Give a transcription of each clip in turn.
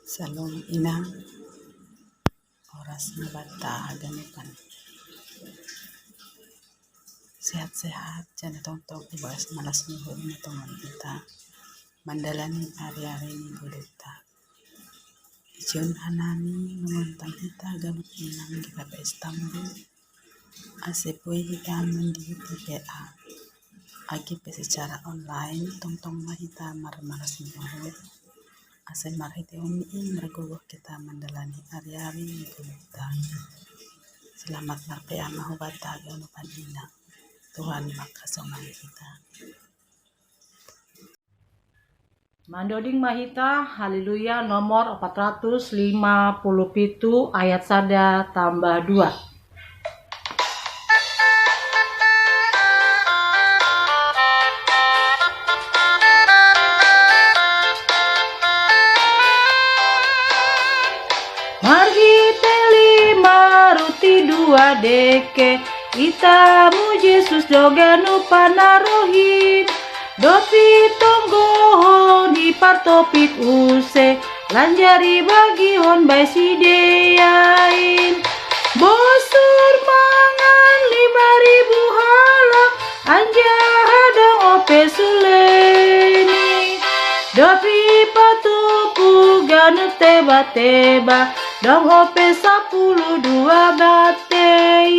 Salom ina oras na bata ganipan. Sehat-sehat dyan itong ibas malas nuhod na tungan kita. Mandalanin ari-ari ni guluta. Iyon hanami ngumuntang kita gamit inang kita pa Istanbul. Asipoy kita mandi PA. Agi pa secara online tong mahita malas nuhod. Asal marhiti umiin merguguh kita mandalani ari-ari ni guluta. Selamat marpea mahubata ganupan inang. Tuhan makasongan kita. Mandoding Mahita, haleluya, nomor 457 ayat 1 tambah 2. Marhite 5 ruti 2 deke, itamu Yesus joganu panarohit. Dopi tonggohon hipartopik use, lanjari bagi hon bay sideyain. Bosur mangan 5.000 halak, anjahadang ope suleni. Dopi patupu ganu teba-teba, dong ope 10 2 batei.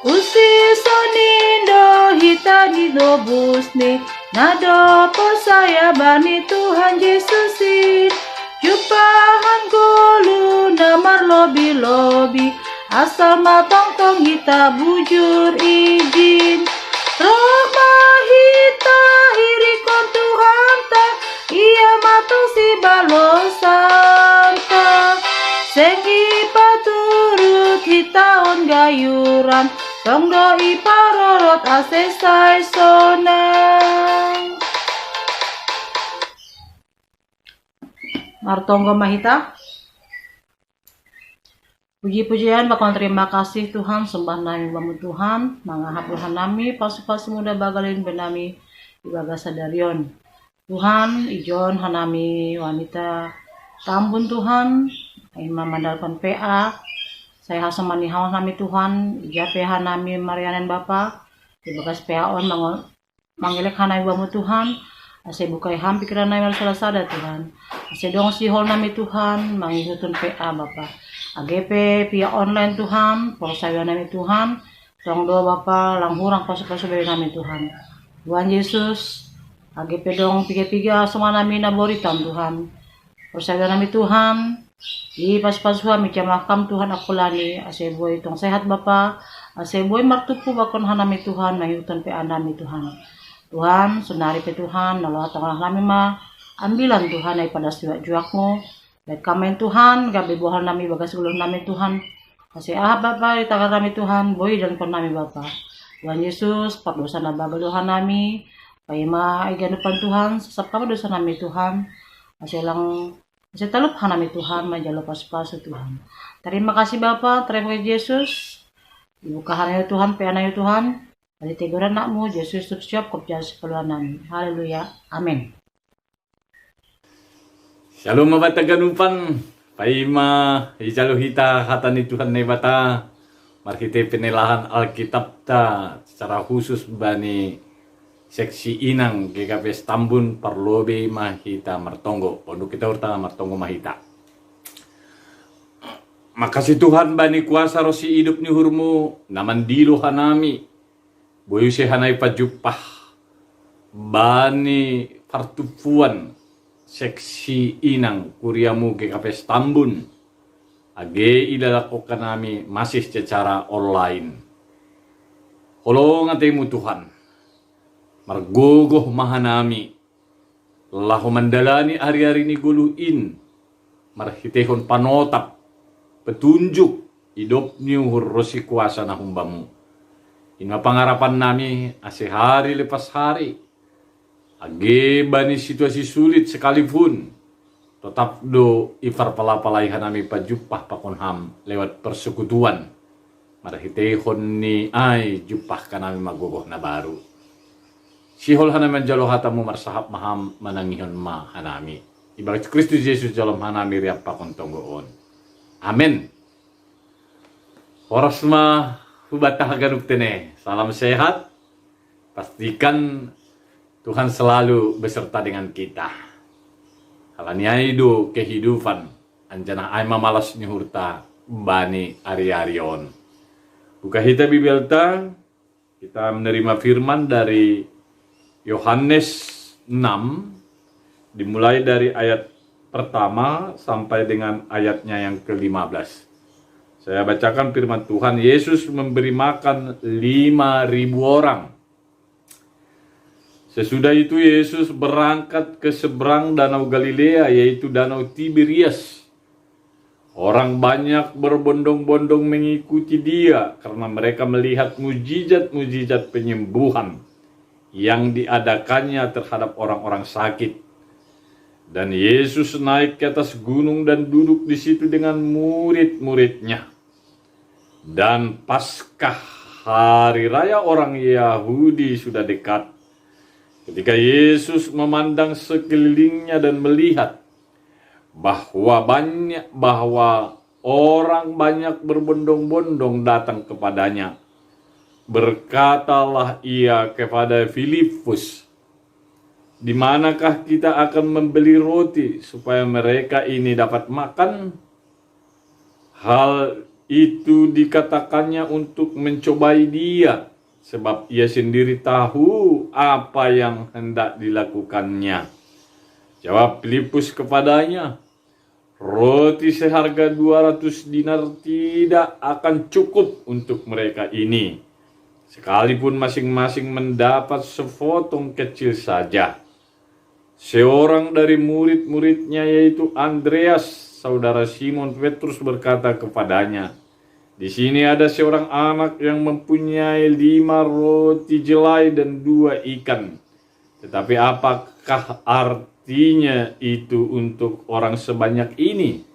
Usi sonindo hitani do busni, nado posaya bani Tuhan Yesusin. Jupahan golu namar lobi-lobi, asal matong-tong hita bujur izin. Roh mahita hirikon Tuhan ta, ia matong si balosanta. Sengi paturut hitaon gayuran, tong doi parorot asesai sonang. Martonggo Mahita. Puji-pujian bakal terima kasih Tuhan, sembah nami bamu Tuhan, mangahapurhan nami pasu-pasu muda bagalin benami ibaga sadarion. Tuhan, ijon hanami wanita tambun Tuhan, ima mandalkan PA. Saya hasamani hawa nami Tuhan, ija PH nami Marianen Bapa, ibagas PA on mangilek hanami bamu Tuhan. Ase bukai ham pikiran nami salah-salah Tuhan. Ase dong si hol nami Tuhan, mangihutun PA Bapa. AGP via online Tuhan, porsayo nami Tuhan, dong do Bapa langhurang pasu-pasu bayi nami Tuhan. Tuhan Yesus, AGP dong piga-piga semua nami naboritam Tuhan. Porsayo nami Tuhan, di pas-pasu kami makam Tuhan akulani, ase boy tong sehat Bapa, ase boy martupu bakon hanami Tuhan, mahihutun PA nami Tuhan. Tuhan, sunari pe Tuhan, naluhat ang nami ambilan Tuhan ay pada juak mo. Baik kamen Tuhan, gabi buhal nami bagas ulun nami Tuhan. Kasi Bapa, itakan nami Tuhan, boy dan kon nami Bapa. Tuhan Yesus, padosa na bagaluhan nami, payma ay ganupan Tuhan, sasap ka dosa nami Tuhan. Kasi taluphan nami Tuhan, may jalo pas-paso Tuhan. Terima kasih Bapa, terima kasih Yesus. Ibukahan na Tuhan, peana na Tuhan. Dari teguran nakmu, Yesus siap kopja sepeluhan nami. Haleluya. Amin. Shalom mabata ganupan. Paima ijalo hita kata ni Tuhan ne bata. Markite penelahan Alkitab ta secara khusus bani seksi inang GKP Stambun Parlobe Mahita Martonggo. Pondok kita urta Martonggo Mahita. Makasih Tuhan bani kuasa rosi hidup ni hurmu namandilo hanami. Boyo si hanay pajupah bani partupuan seksi inang kuriamu GKP Stambun age ilalakokan nami masih secara online. Holong atemu Tuhan margogoh mahanami lahu mandalani hari-hari ni guluin marhitehon panotap petunjuk hidup ni hurrosi kuasa na humbamu. Ina pangarapan nami ase hari lepas hari. Age bani situasi sulit sekalipun. tetap do ifar pala-palai hanami pajupah pakonham lewat persekutuan. Marhitehon ni ay jupah kanami magogoh na baru. Sihol hanami jalo hatamu marsahap maham manangihon ma hanami. Ibarat Kristus Yesus dalam hanami riap pakon tonggoon. Amin. Horas ma hubatah ganuk tene. Salam sehat. Pastikan Tuhan selalu beserta dengan kita. Halanya itu kehidupan. Anjana ay mamalas ni hurta bani ari-arion. Buka kita Bibelta. Kita menerima firman dari Yohanes 6. Dimulai dari ayat pertama sampai dengan ayatnya yang ke-15. Saya bacakan firman Tuhan. Yesus memberi makan 5.000 orang. Sesudah itu Yesus berangkat ke seberang danau Galilea, yaitu danau Tiberias. Orang banyak berbondong-bondong mengikuti dia karena mereka melihat mujizat-mujizat penyembuhan yang diadakannya terhadap orang-orang sakit. Dan Yesus naik ke atas gunung dan duduk di situ dengan murid-muridnya. Dan Paskah, hari raya orang Yahudi, sudah dekat. Ketika Yesus memandang sekelilingnya dan melihat bahwa orang banyak berbondong-bondong datang kepadanya, berkatalah ia kepada Filipus, "Di manakah kita akan membeli roti supaya mereka ini dapat makan?" Hal itu dikatakannya untuk mencobai dia, sebab ia sendiri tahu apa yang hendak dilakukannya. Jawab Filipus kepadanya, "Roti seharga 200 dinar tidak akan cukup untuk mereka ini, sekalipun masing-masing mendapat sepotong kecil saja." Seorang dari murid-muridnya, yaitu Andreas, saudara Simon Petrus, berkata kepadanya, "Di sini ada seorang anak yang mempunyai 5 roti jelai dan 2 ikan. Tetapi apakah artinya itu untuk orang sebanyak ini?"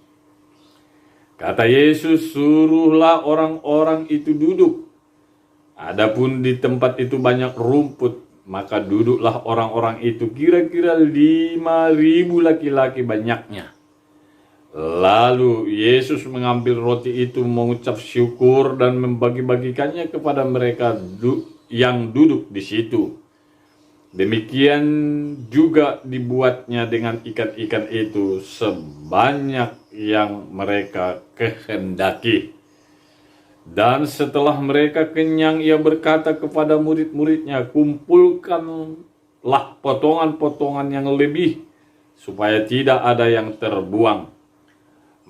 Kata Yesus, "Suruhlah orang-orang itu duduk." Adapun di tempat itu banyak rumput, maka duduklah orang-orang itu, kira-kira 5.000 laki-laki banyaknya. Lalu Yesus mengambil roti itu, mengucap syukur dan membagi-bagikannya kepada mereka yang duduk di situ. Demikian juga dibuatnya dengan ikan-ikan itu sebanyak yang mereka kehendaki. Dan setelah mereka kenyang, ia berkata kepada murid-muridnya, "Kumpulkanlah potongan-potongan yang lebih, supaya tidak ada yang terbuang."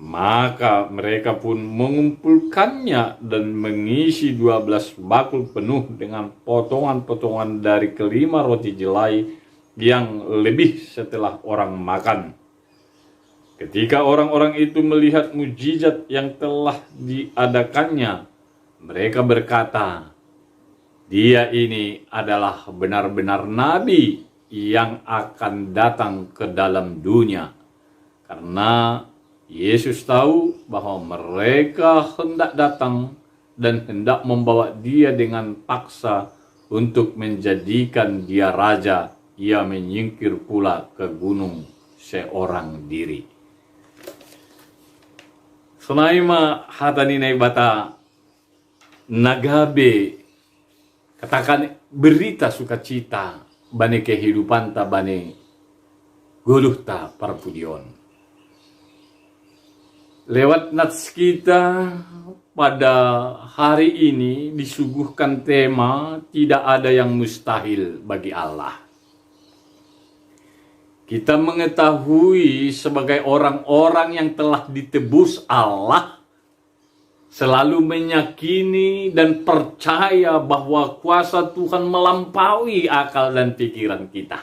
Maka mereka pun mengumpulkannya dan mengisi 12 bakul penuh dengan potongan-potongan dari kelima roti jelai yang lebih setelah orang makan. Ketika orang-orang itu melihat mujizat yang telah diadakannya, mereka berkata, "Dia ini adalah benar-benar nabi yang akan datang ke dalam dunia." Karena Yesus tahu bahwa mereka hendak datang dan hendak membawa dia dengan paksa untuk menjadikan dia raja. Ia menyingkir pula ke gunung seorang diri. Senaima hatani naibata nagabe, katakan berita sukacita bani kehidupan ta bani guluh ta parpudion. Lewat nats kita pada hari ini disuguhkan tema tidak ada yang mustahil bagi Allah. Kita mengetahui sebagai orang-orang yang telah ditebus Allah, selalu meyakini dan percaya bahwa kuasa Tuhan melampaui akal dan pikiran kita.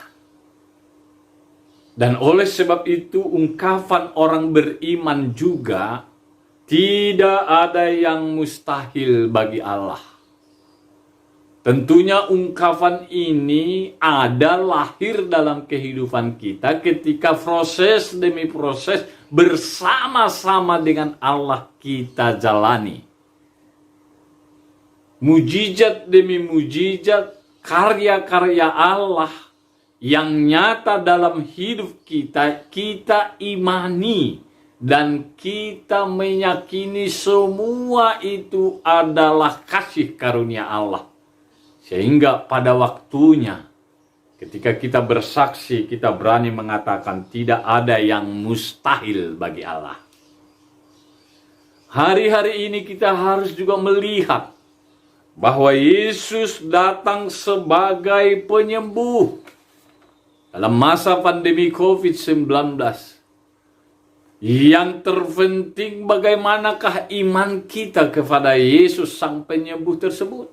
Dan oleh sebab itu ungkapan orang beriman juga, tidak ada yang mustahil bagi Allah. Tentunya ungkapan ini ada lahir dalam kehidupan kita ketika proses demi proses bersama-sama dengan Allah kita jalani. Mujizat demi mujizat, karya-karya Allah yang nyata dalam hidup kita, kita imani dan kita meyakini semua itu adalah kasih karunia Allah. Sehingga pada waktunya ketika kita bersaksi, kita berani mengatakan tidak ada yang mustahil bagi Allah. Hari-hari ini kita harus juga melihat bahwa Yesus datang sebagai penyembuh. Dalam masa pandemi COVID-19, yang terpenting bagaimanakah iman kita kepada Yesus sang penyembuh tersebut.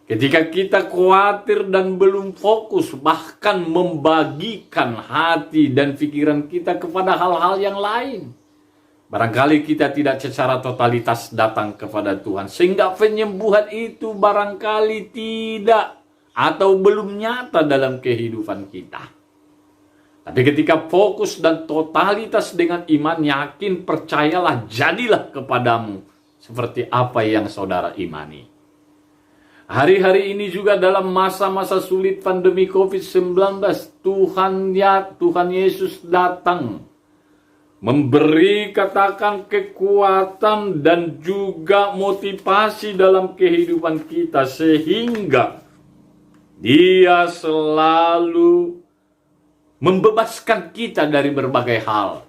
Ketika kita khawatir dan belum fokus, bahkan membagikan hati dan pikiran kita kepada hal-hal yang lain, barangkali kita tidak secara totalitas datang kepada Tuhan, sehingga penyembuhan itu barangkali tidak atau belum nyata dalam kehidupan kita. Tapi ketika fokus dan totalitas dengan iman, yakin, percayalah, jadilah kepadamu seperti apa yang saudara imani. Hari-hari ini juga dalam masa-masa sulit pandemi COVID-19, Tuhan Yesus datang memberi katakan kekuatan dan juga motivasi dalam kehidupan kita, sehingga Dia selalu membebaskan kita dari berbagai hal.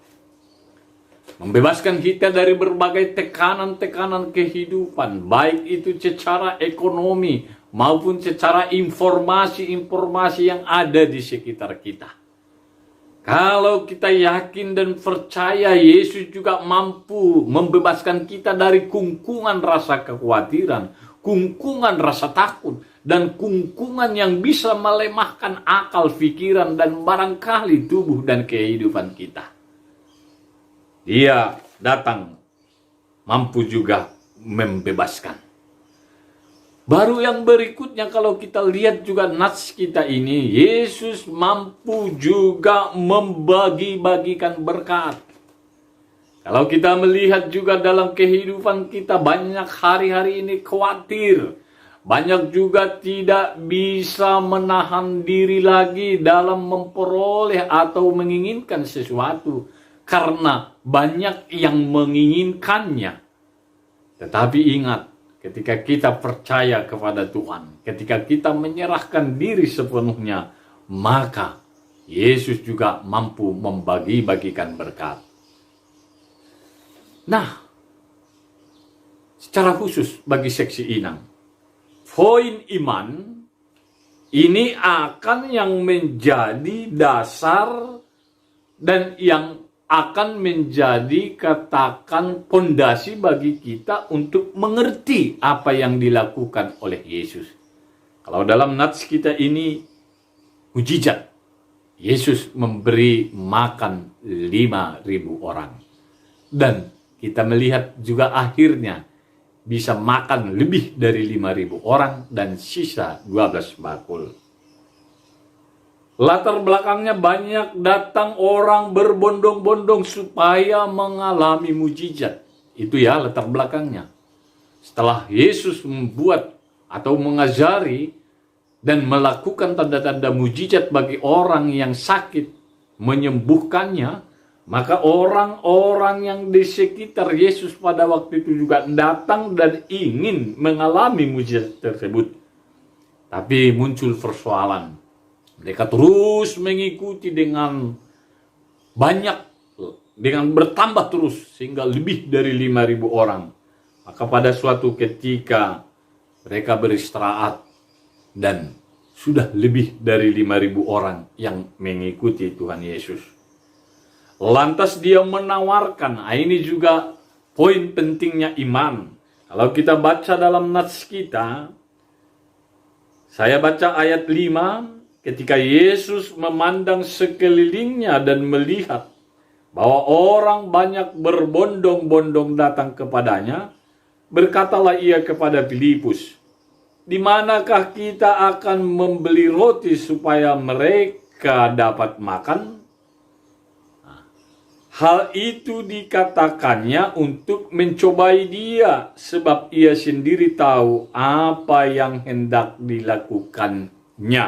Membebaskan kita dari berbagai tekanan-tekanan kehidupan, baik itu secara ekonomi maupun secara informasi-informasi yang ada di sekitar kita. Kalau kita yakin dan percaya, Yesus juga mampu membebaskan kita dari kungkungan rasa kekhawatiran, kungkungan rasa takut, dan kungkungan yang bisa melemahkan akal, pikiran, dan barangkali tubuh dan kehidupan kita. Dia datang mampu juga membebaskan. Baru yang berikutnya, kalau kita lihat juga nats kita ini, Yesus mampu juga membagi-bagikan berkat. Kalau kita melihat juga dalam kehidupan kita, banyak hari-hari ini khawatir. Banyak juga tidak bisa menahan diri lagi dalam memperoleh atau menginginkan sesuatu. Karena banyak yang menginginkannya. Tetapi ingat, ketika kita percaya kepada Tuhan, ketika kita menyerahkan diri sepenuhnya, maka Yesus juga mampu membagi-bagikan berkat. Nah, secara khusus bagi seksi Inang, poin iman ini akan yang menjadi dasar dan yang akan menjadi katakan pondasi bagi kita untuk mengerti apa yang dilakukan oleh Yesus. Kalau dalam nats kita ini mujizat, Yesus memberi makan 5.000 orang. Dan kita melihat juga akhirnya bisa makan lebih dari 5.000 orang dan sisa 12 bakul. Latar belakangnya banyak datang orang berbondong-bondong supaya mengalami mujizat. Itu ya latar belakangnya. Setelah Yesus membuat atau mengajari dan melakukan tanda-tanda mujizat bagi orang yang sakit, menyembuhkannya, maka orang-orang yang di sekitar Yesus pada waktu itu juga datang dan ingin mengalami mujizat tersebut. Tapi muncul persoalan. Mereka terus mengikuti dengan banyak, dengan bertambah terus sehingga lebih dari 5.000 orang. Maka pada suatu ketika mereka beristirahat dan sudah lebih dari 5.000 orang yang mengikuti Tuhan Yesus. Lantas dia menawarkan, ini juga poin pentingnya iman. Kalau kita baca dalam nats kita, saya baca ayat 5, ketika Yesus memandang sekelilingnya dan melihat bahwa orang banyak berbondong-bondong datang kepadanya, berkatalah ia kepada Filipus, di manakah kita akan membeli roti supaya mereka dapat makan? Hal itu dikatakannya untuk mencobai dia, sebab ia sendiri tahu apa yang hendak dilakukannya.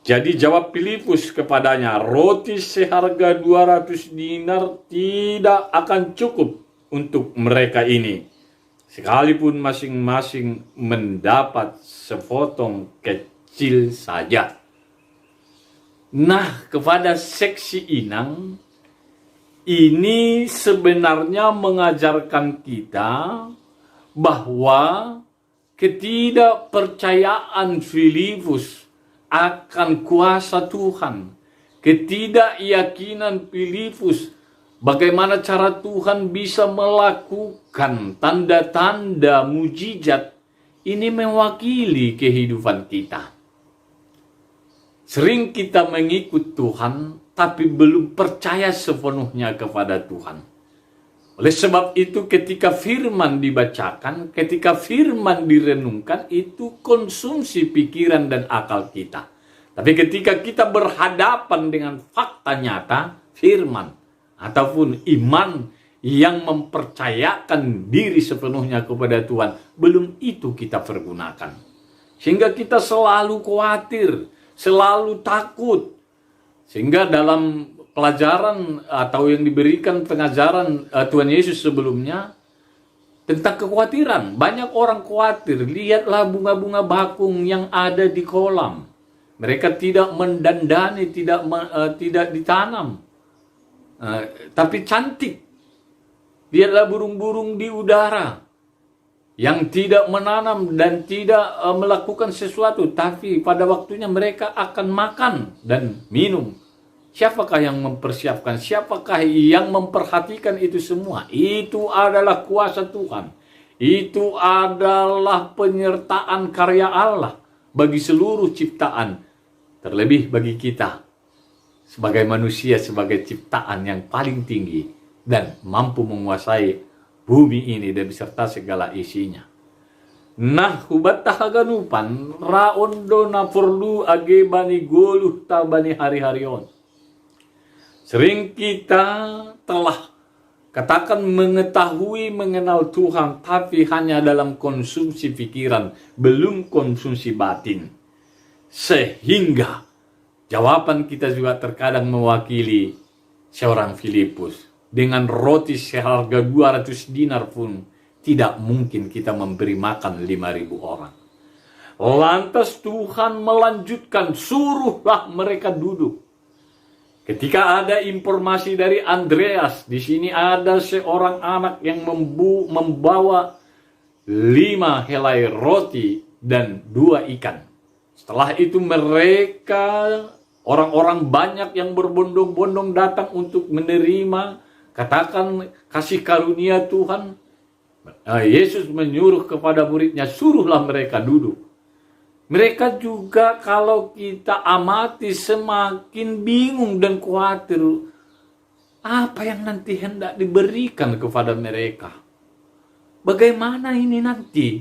Jadi jawab Filipus kepadanya, roti seharga 200 dinar tidak akan cukup untuk mereka ini, sekalipun masing-masing mendapat sepotong kecil saja. Nah, kepada seksi inang, ini sebenarnya mengajarkan kita bahwa ketidakpercayaan Filipus akan kuasa Tuhan, ketidakyakinan Filipus bagaimana cara Tuhan bisa melakukan tanda-tanda mujizat, ini mewakili kehidupan kita. Sering kita mengikut Tuhan, tapi belum percaya sepenuhnya kepada Tuhan. Oleh sebab itu, ketika firman dibacakan, ketika firman direnungkan, itu konsumsi pikiran dan akal kita. Tapi ketika kita berhadapan dengan fakta nyata, firman, ataupun iman yang mempercayakan diri sepenuhnya kepada Tuhan, belum itu kita pergunakan. Sehingga kita selalu khawatir, selalu takut. Sehingga dalam pelajaran atau yang diberikan pengajaran Tuhan Yesus sebelumnya tentang kekhawatiran. Banyak orang khawatir, lihatlah bunga-bunga bakung yang ada di kolam. Mereka tidak mendandani, tidak ditanam. Tapi cantik. Lihatlah burung-burung di udara yang tidak menanam dan tidak melakukan sesuatu, tapi pada waktunya mereka akan makan dan minum. Siapakah yang mempersiapkan? Siapakah yang memperhatikan itu semua? Itu adalah kuasa Tuhan. Itu adalah penyertaan karya Allah bagi seluruh ciptaan. Terlebih bagi kita sebagai manusia, sebagai ciptaan yang paling tinggi dan mampu menguasai bumi ini dan beserta segala isinya. Nah, hubat tahaganupan raondo na perlu age bani goluh tabani hari-harion. Sering kita telah katakan mengetahui mengenal Tuhan, tapi hanya dalam konsumsi pikiran, belum konsumsi batin. Sehingga jawaban kita juga terkadang mewakili seorang Filipus. Dengan roti seharga 200 dinar pun tidak mungkin kita memberi makan 5.000 orang. Lantas Tuhan melanjutkan, suruhlah mereka duduk. Ketika ada informasi dari Andreas, di sini ada seorang anak yang membawa 5 helai roti dan 2 ikan. Setelah itu mereka, orang-orang banyak yang berbondong-bondong datang untuk menerima, katakan kasih karunia Tuhan. Yesus menyuruh kepada muridnya, suruhlah mereka duduk. Mereka juga kalau kita amati semakin bingung dan khawatir. Apa yang nanti hendak diberikan kepada mereka? Bagaimana ini nanti?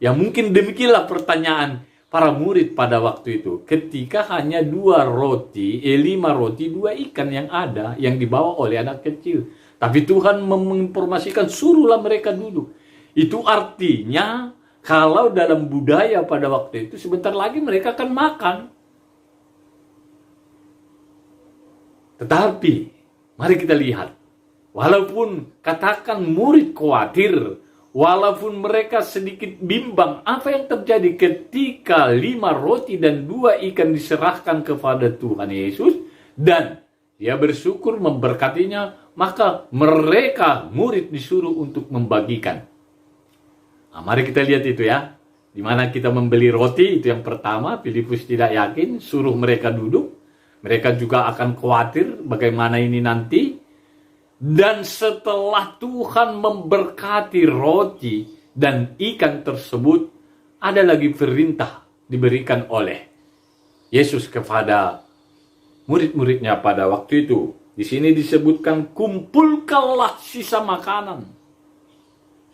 Ya mungkin demikianlah pertanyaan para murid pada waktu itu. Ketika hanya 5 roti, 2 ikan yang ada, yang dibawa oleh anak kecil. Tapi Tuhan menginformasikan, suruhlah mereka duduk. Itu artinya, kalau dalam budaya pada waktu itu, sebentar lagi mereka akan makan. Tetapi, mari kita lihat. Walaupun katakan murid khawatir, walaupun mereka sedikit bimbang, apa yang terjadi ketika 5 roti dan 2 ikan diserahkan kepada Tuhan Yesus, dan dia bersyukur memberkatinya, maka mereka murid disuruh untuk membagikan. Nah, mari kita lihat itu ya. Di mana kita membeli roti, itu yang pertama. Filipus tidak yakin, suruh mereka duduk. Mereka juga akan khawatir bagaimana ini nanti. Dan setelah Tuhan memberkati roti dan ikan tersebut, ada lagi perintah diberikan oleh Yesus kepada murid-muridnya pada waktu itu. Di sini disebutkan, kumpulkanlah sisa makanan.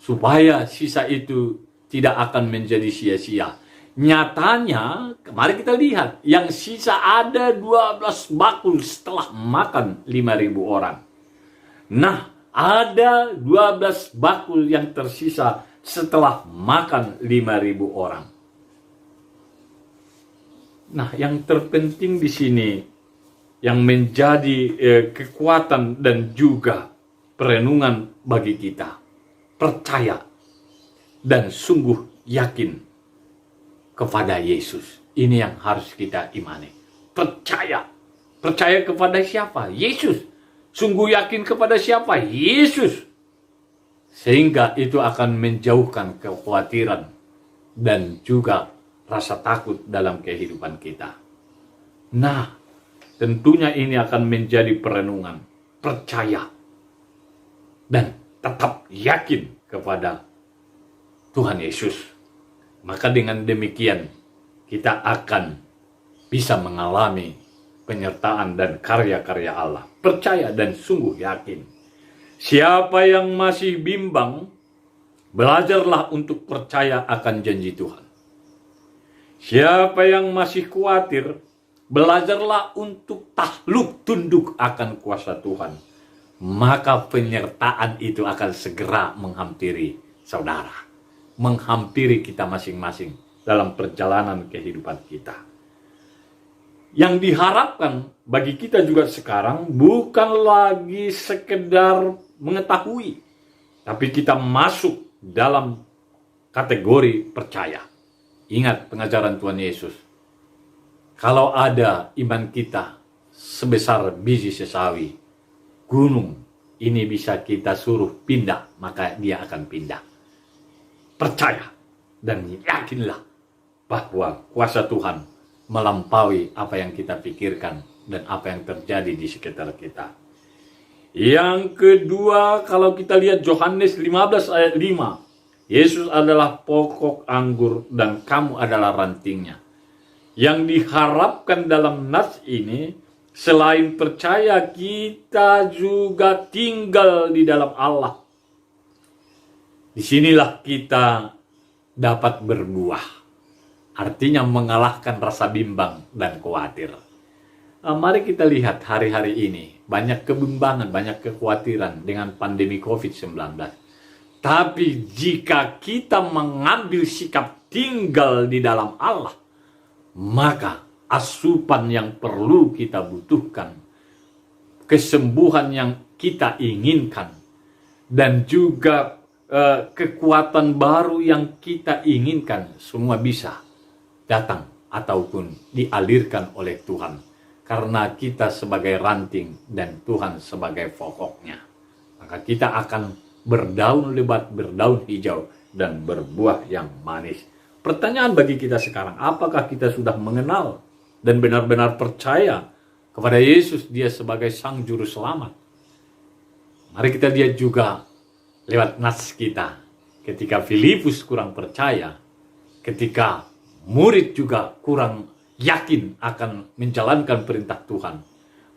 supaya sisa itu tidak akan menjadi sia-sia. Nyatanya, mari kita lihat, yang sisa ada 12 bakul setelah makan 5.000 orang. Nah, ada 12 bakul yang tersisa setelah makan 5.000 orang. Nah, yang terpenting di sini, yang menjadi kekuatan dan juga perenungan bagi kita, percaya dan sungguh yakin kepada Yesus. Ini yang harus kita imani. Percaya. Percaya kepada siapa? Yesus. Sungguh yakin kepada siapa? Yesus. Sehingga itu akan menjauhkan kekhawatiran dan juga rasa takut dalam kehidupan kita. Nah, tentunya ini akan menjadi perenungan. Percaya. Dan tetap yakin kepada Tuhan Yesus. Maka dengan demikian kita akan bisa mengalami penyertaan dan karya-karya Allah. Percaya dan sungguh yakin. Siapa yang masih bimbang, belajarlah untuk percaya akan janji Tuhan. Siapa yang masih khawatir, belajarlah untuk takluk tunduk akan kuasa Tuhan. Maka penyertaan itu akan segera menghampiri saudara. Menghampiri kita masing-masing dalam perjalanan kehidupan kita. Yang diharapkan bagi kita juga sekarang bukan lagi sekedar mengetahui, tapi kita masuk dalam kategori percaya. Ingat pengajaran Tuhan Yesus. Kalau ada iman kita sebesar biji sesawi, gunung ini bisa kita suruh pindah, maka dia akan pindah. Percaya dan yakinlah bahwa kuasa Tuhan melampaui apa yang kita pikirkan dan apa yang terjadi di sekitar kita. Yang kedua, kalau kita lihat Yohanes 15 ayat 5, Yesus adalah pokok anggur dan kamu adalah rantingnya. Yang diharapkan dalam nas ini, selain percaya, kita juga tinggal di dalam Allah. Disinilah kita dapat berbuah. Artinya mengalahkan rasa bimbang dan khawatir. Nah, mari kita lihat hari-hari ini. Banyak kebimbangan, banyak kekhawatiran dengan pandemi COVID-19. Tapi jika kita mengambil sikap tinggal di dalam Allah, maka asupan yang perlu kita butuhkan, kesembuhan yang kita inginkan, dan juga kekuatan baru yang kita inginkan, semua bisa datang ataupun dialirkan oleh Tuhan. Karena kita sebagai ranting dan Tuhan sebagai pokoknya. Maka kita akan berdaun lebat, berdaun hijau, dan berbuah yang manis. Pertanyaan bagi kita sekarang, apakah kita sudah mengenal dan benar-benar percaya kepada Yesus, dia sebagai Sang Juru Selamat? Mari kita lihat juga lewat nas kita, ketika Filipus kurang percaya, ketika murid juga kurang yakin akan menjalankan perintah Tuhan,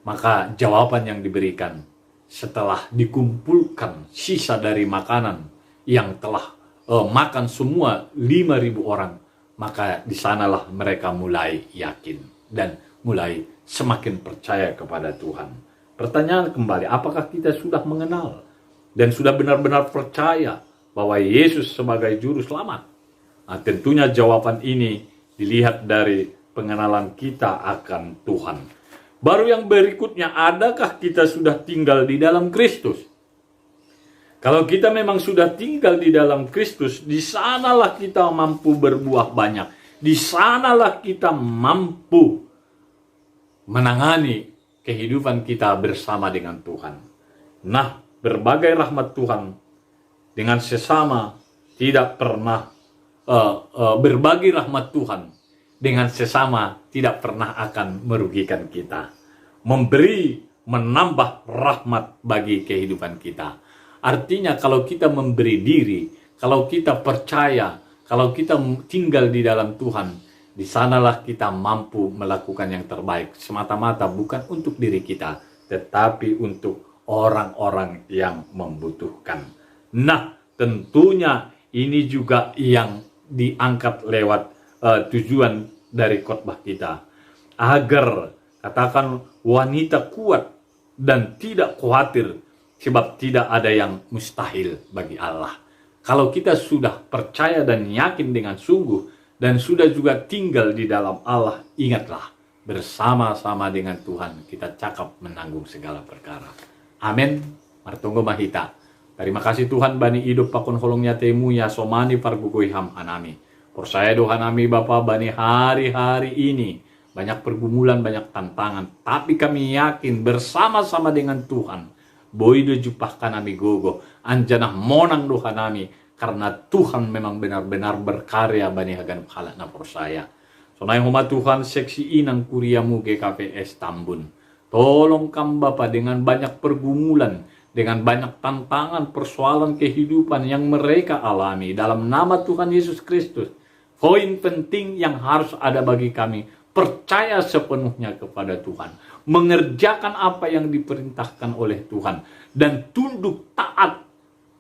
maka jawaban yang diberikan setelah dikumpulkan sisa dari makanan yang telah makan semua 5.000 orang, maka di sanalah mereka mulai yakin dan mulai semakin percaya kepada Tuhan. Pertanyaan kembali, apakah kita sudah mengenal dan sudah benar-benar percaya bahwa Yesus sebagai Juru Selamat? Nah, tentunya jawaban ini dilihat dari pengenalan kita akan Tuhan. Baru yang berikutnya, adakah kita sudah tinggal di dalam Kristus? Kalau kita memang sudah tinggal di dalam Kristus, di sanalah kita mampu berbuah banyak. Di sanalah kita mampu menangani kehidupan kita bersama dengan Tuhan. Nah, berbagai rahmat Tuhan dengan sesama tidak pernah berbagi rahmat Tuhan dengan sesama tidak pernah akan merugikan kita. Memberi menambah rahmat bagi kehidupan kita. Artinya kalau kita memberi diri, kalau kita percaya, kalau kita tinggal di dalam Tuhan, di sanalah kita mampu melakukan yang terbaik semata-mata bukan untuk diri kita, tetapi untuk orang-orang yang membutuhkan. Nah, Tentunya ini juga yang diangkat lewat tujuan dari khotbah kita. Agar katakan wanita kuat dan tidak khawatir, sebab tidak ada yang mustahil bagi Allah. Kalau kita sudah percaya dan yakin dengan sungguh dan sudah juga tinggal di dalam Allah, ingatlah, bersama-sama dengan Tuhan kita cakap menanggung segala perkara. Amin. Martunggo mahita. Terima kasih Tuhan bani hidup pakon holongnya temu ya somani pargugoi ham anami. Persaya doa nami Bapa bani hari-hari ini banyak pergumulan, banyak tantangan, tapi kami yakin bersama-sama dengan Tuhan boido jupah kanami gogo anjana monang doa nami, karena Tuhan memang benar-benar berkarya bani hagan halak na persaya. Sonai homa Tuhan seksi inang kuriamu GKPS Tambun. Tolong kam Bapa dengan banyak pergumulan, dengan banyak tantangan persoalan kehidupan yang mereka alami dalam nama Tuhan Yesus Kristus. Poin penting yang harus ada bagi kami, percaya sepenuhnya kepada Tuhan, mengerjakan apa yang diperintahkan oleh Tuhan, dan tunduk taat,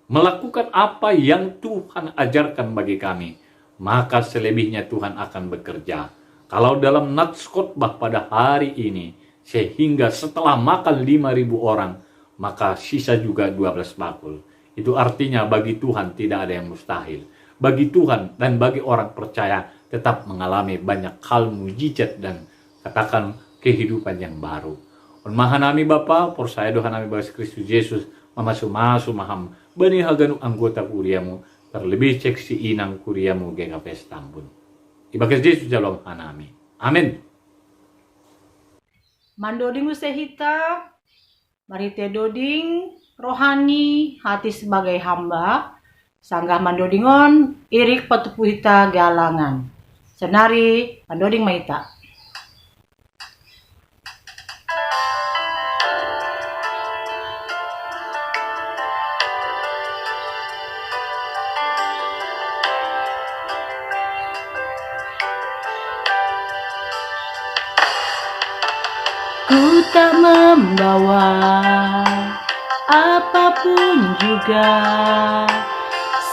melakukan apa yang Tuhan ajarkan bagi kami. Maka selebihnya Tuhan akan bekerja. Kalau dalam nats khotbah pada hari ini, sehingga setelah makan 5.000 orang, maka sisa juga 12 bakul. Itu artinya bagi Tuhan tidak ada yang mustahil. Bagi Tuhan dan bagi orang percaya tetap mengalami banyak hal mujizat dan katakan kehidupan yang baru. Mahanami Bapa, persaya doa nami Bapak Kristus Yesus, mamasu-masu maham, bani haganu anggota kuriamu, terlebih seksi inang kuriamu GKPS Tambun. Ibakas Yesus dalam hanami. Amin. Mandoding usehita, marite doding, rohani, hati sebagai hamba, sanggah mandodingon, irik patupuhita galangan. Senari, mandoding mahita. Ku tak membawa apapun juga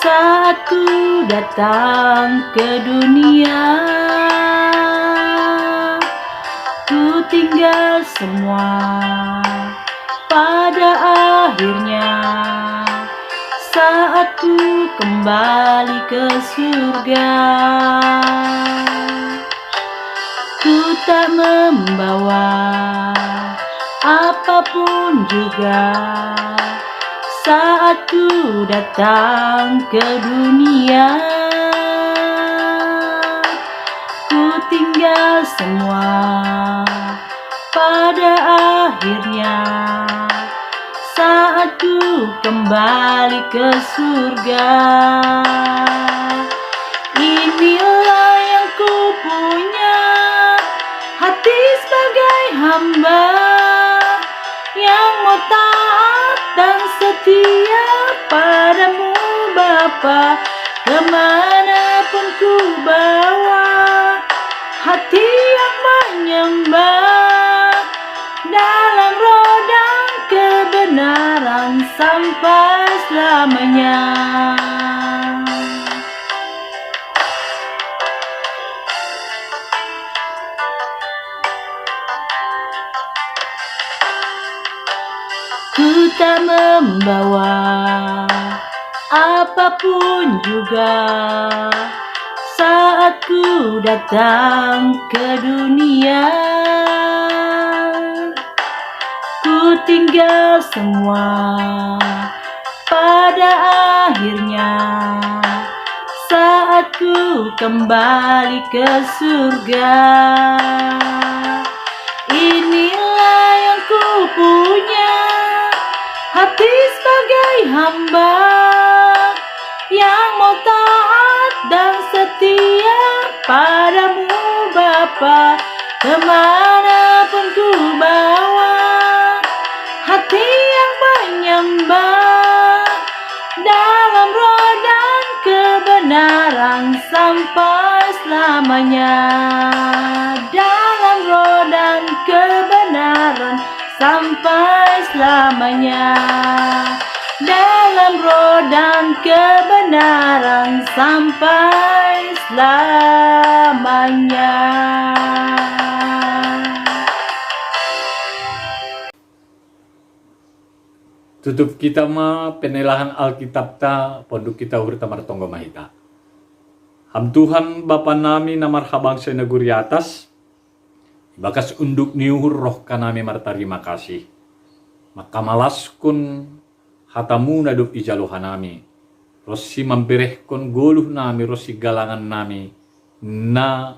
saat ku datang ke dunia. Ku tinggal semua pada akhirnya saat ku kembali ke surga. Ku tak membawa apapun juga saat ku datang ke dunia. Ku tinggal semua pada akhirnya saat ku kembali ke surga. Inilah yang ku punya, hati sebagai hamba yang mau taat dan setia padamu Bapa. Kemanapun ku bawa hati yang menyembah dalam roh dan kebenaran sampai selamanya. Ku tak membawa apapun juga saat ku datang ke dunia. Ku tinggal semua pada akhirnya saat ku kembali ke surga. Inilah yang ku punya, hati sebagai hamba yang mau taat dan setia padamu Bapa. Kemanapun ku bawa hati yang menyembah dalam roh dan kebenaran sampai selamanya. Dalam roh dan kebenaran sampai selamanya. Dalam roh roh dan kebenaran sampai selamanya. Tutup kita penelahan Alkitab ta pondok kita hurta martonggo mahita. Ham Tuhan Bapa nami namar habang sa naguri atas. Bakas unduk niuhur roh kanami martarima kasih. Makamalas kun hatamu naduk ijaluhan nami. Rosi mampireh kon goluh nami rosi galangan nami na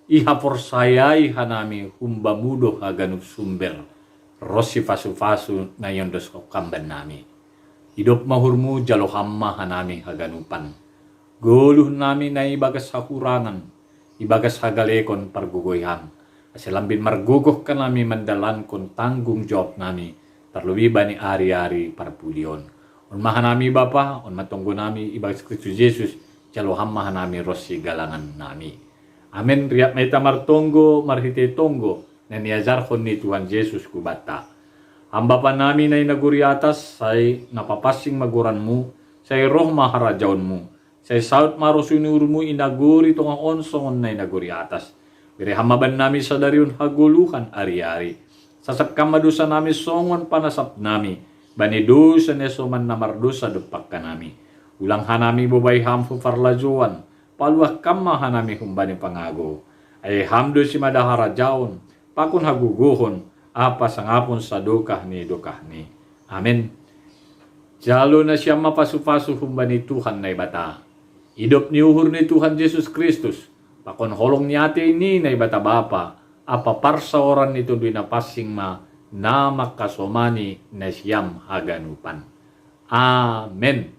iha forsayai hanami humba mudo haganuk sumber. Rosi fasu-fasu na yondos kamban nami. Hidup mahurmu jalo hamma hanami haganupan. Goluh nami na ibagas hakurangan, ibagas hagalekon pargugoyham. Asilambin margugoh ka nami mandalan kon tanggung jawab nami, terlebih bani ari-ari parpulion. On mahanami Bapa, on matunggo nami ibagas Kristus Yesus, jalo hamma hanami rosi galangan nami. Amin. Riap may tamartonggo, marhite tonggo, na niajarkon ni Tuhan Yesus kubata. Hamba pa namin ay naguri atas, say napapasing maguranmu, say roh maharajaonmu, say saut marosunurmu inaguri tong ang onsongon na inaguri atas. Bire hamaban namin sa dariyon haguluhan ari-ari. Sasap kamadusa namin songon panasap nami, banidusa nesoman na mardusa dupak ka nami. Ulang hanami bubay hamfu parlajuan, paluah kama hanami humbani pangago. Ay hamdo si madaharajaon, pakun haguguhon, apa sangapon sa dukah ni. Amen. Jalo na siya mapasu-pasu humbani Tuhan na ibata. Hidup ni uhur ni Tuhan Yesus Kristus, pakon holong ni ate ini na ibata Bapa, apa parsa oran nito doy na pasing na makasomani na siyam haganupan. Amen.